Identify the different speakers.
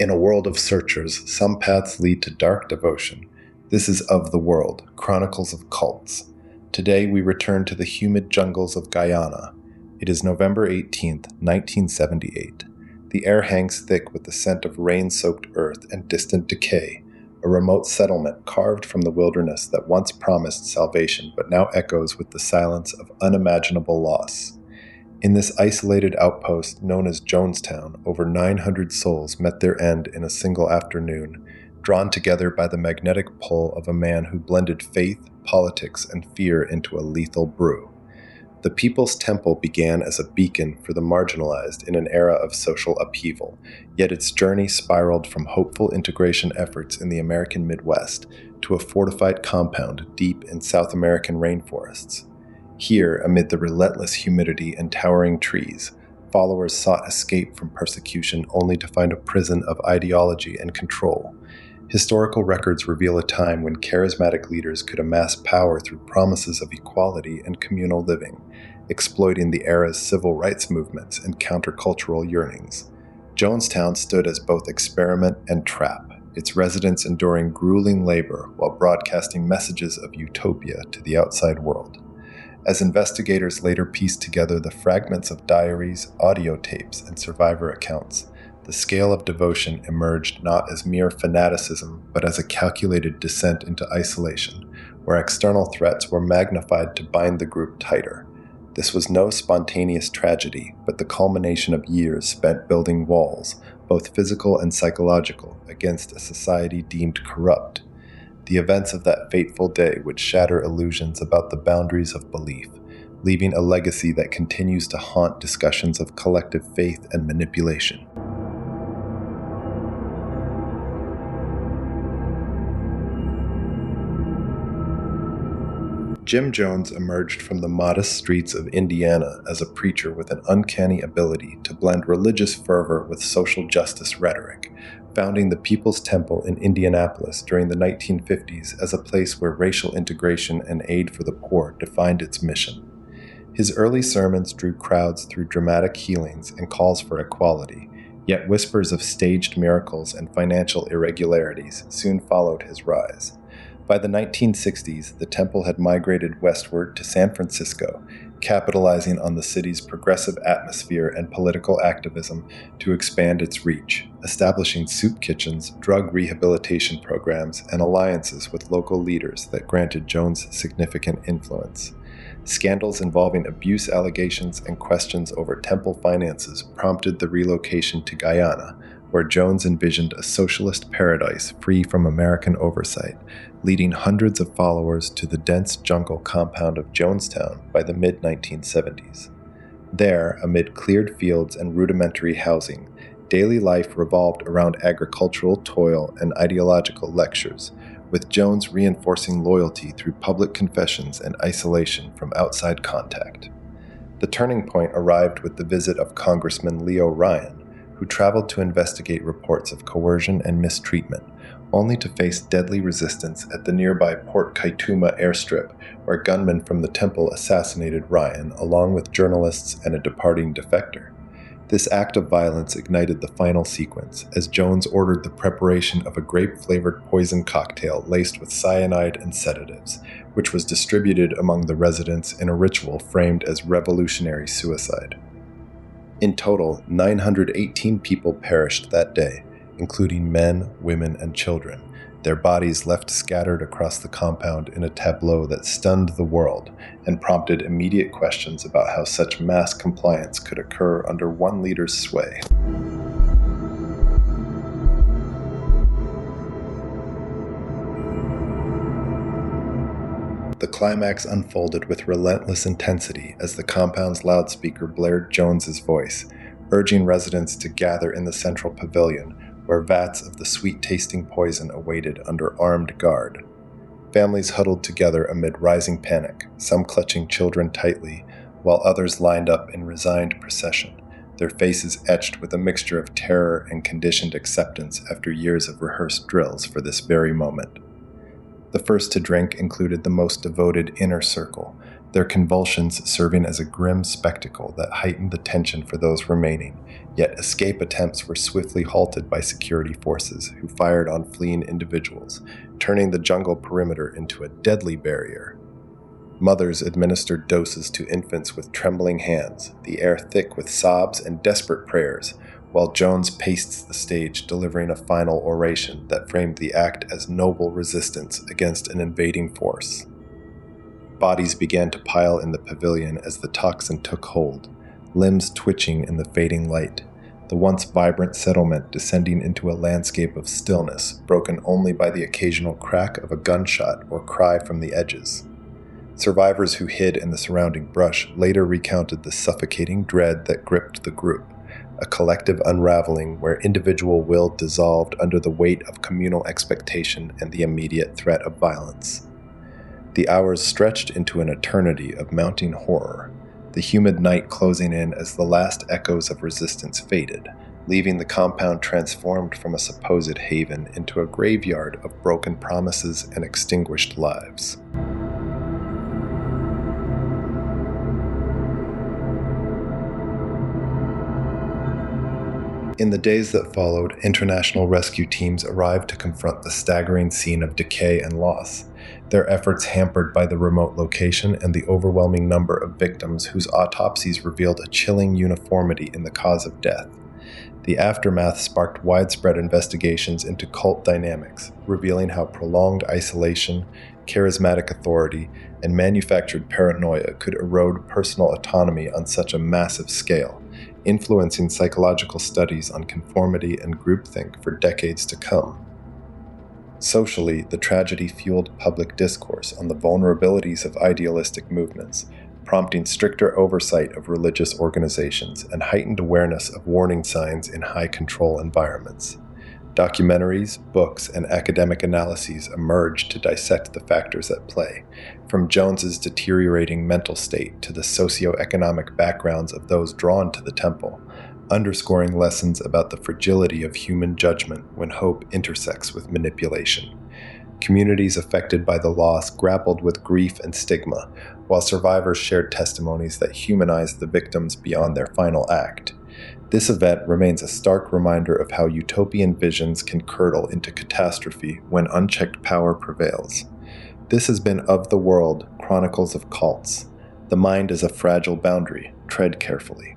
Speaker 1: In a world of searchers, some paths lead to dark devotion. This is Of the World, Chronicles of Cults. Today we return to the humid jungles of Guyana. It is November 18th, 1978. The air hangs thick with the scent of rain-soaked earth and distant decay, a remote settlement carved from the wilderness that once promised salvation but now echoes with the silence of unimaginable loss. In this isolated outpost known as Jonestown, over 900 souls met their end in a single afternoon, drawn together by the magnetic pull of a man who blended faith, politics, and fear into a lethal brew. The People's Temple began as a beacon for the marginalized in an era of social upheaval, yet its journey spiraled from hopeful integration efforts in the American Midwest to a fortified compound deep in South American rainforests. Here, amid the relentless humidity and towering trees, followers sought escape from persecution only to find a prison of ideology and control. Historical records reveal a time when charismatic leaders could amass power through promises of equality and communal living, exploiting the era's civil rights movements and countercultural yearnings. Jonestown stood as both experiment and trap, its residents enduring grueling labor while broadcasting messages of utopia to the outside world. As investigators later pieced together the fragments of diaries, audio tapes, and survivor accounts, the scale of devotion emerged not as mere fanaticism, but as a calculated descent into isolation, where external threats were magnified to bind the group tighter. This was no spontaneous tragedy, but the culmination of years spent building walls, both physical and psychological, against a society deemed corrupt. The events of that fateful day would shatter illusions about the boundaries of belief, leaving a legacy that continues to haunt discussions of collective faith and manipulation. Jim Jones emerged from the modest streets of Indiana as a preacher with an uncanny ability to blend religious fervor with social justice rhetoric, founding the People's Temple in Indianapolis during the 1950s as a place where racial integration and aid for the poor defined its mission. His early sermons drew crowds through dramatic healings and calls for equality, yet whispers of staged miracles and financial irregularities soon followed his rise. By the 1960s, the temple had migrated westward to San Francisco, capitalizing on the city's progressive atmosphere and political activism to expand its reach, establishing soup kitchens, drug rehabilitation programs, and alliances with local leaders that granted Jones significant influence. Scandals involving abuse allegations and questions over temple finances prompted the relocation to Guyana, where Jones envisioned a socialist paradise free from American oversight, leading hundreds of followers to the dense jungle compound of Jonestown by the mid-1970s. There, amid cleared fields and rudimentary housing, daily life revolved around agricultural toil and ideological lectures, with Jones reinforcing loyalty through public confessions and isolation from outside contact. The turning point arrived with the visit of Congressman Leo Ryan, who traveled to investigate reports of coercion and mistreatment, only to face deadly resistance at the nearby Port Kaituma airstrip, where gunmen from the temple assassinated Ryan along with journalists and a departing defector. This act of violence ignited the final sequence, as Jones ordered the preparation of a grape-flavored poison cocktail laced with cyanide and sedatives, which was distributed among the residents in a ritual framed as revolutionary suicide. In total, 918 people perished that day, including men, women, and children, their bodies left scattered across the compound in a tableau that stunned the world and prompted immediate questions about how such mass compliance could occur under one leader's sway. The climax unfolded with relentless intensity as the compound's loudspeaker blared Jones's voice, urging residents to gather in the central pavilion, where vats of the sweet-tasting poison awaited under armed guard. Families huddled together amid rising panic, some clutching children tightly, while others lined up in resigned procession, their faces etched with a mixture of terror and conditioned acceptance after years of rehearsed drills for this very moment. The first to drink included the most devoted inner circle, their convulsions serving as a grim spectacle that heightened the tension for those remaining, yet escape attempts were swiftly halted by security forces who fired on fleeing individuals, turning the jungle perimeter into a deadly barrier. Mothers administered doses to infants with trembling hands, the air thick with sobs and desperate prayers, while Jones paced the stage delivering a final oration that framed the act as noble resistance against an invading force. Bodies began to pile in the pavilion as the toxin took hold, limbs twitching in the fading light, the once vibrant settlement descending into a landscape of stillness broken only by the occasional crack of a gunshot or cry from the edges. Survivors who hid in the surrounding brush later recounted the suffocating dread that gripped the group, a collective unraveling where individual will dissolved under the weight of communal expectation and the immediate threat of violence. The hours stretched into an eternity of mounting horror, the humid night closing in as the last echoes of resistance faded, leaving the compound transformed from a supposed haven into a graveyard of broken promises and extinguished lives. In the days that followed, international rescue teams arrived to confront the staggering scene of decay and loss, their efforts hampered by the remote location and the overwhelming number of victims whose autopsies revealed a chilling uniformity in the cause of death. The aftermath sparked widespread investigations into cult dynamics, revealing how prolonged isolation, charismatic authority, and manufactured paranoia could erode personal autonomy on such a massive scale, influencing psychological studies on conformity and groupthink for decades to come. Socially, the tragedy fueled public discourse on the vulnerabilities of idealistic movements, prompting stricter oversight of religious organizations and heightened awareness of warning signs in high-control environments. Documentaries, books, and academic analyses emerged to dissect the factors at play, from Jones's deteriorating mental state to the socioeconomic backgrounds of those drawn to the temple, underscoring lessons about the fragility of human judgment when hope intersects with manipulation. Communities affected by the loss grappled with grief and stigma, while survivors shared testimonies that humanized the victims beyond their final act. This event remains a stark reminder of how utopian visions can curdle into catastrophe when unchecked power prevails. This has been Of the World, Chronicles of Cults. The mind is a fragile boundary. Tread carefully.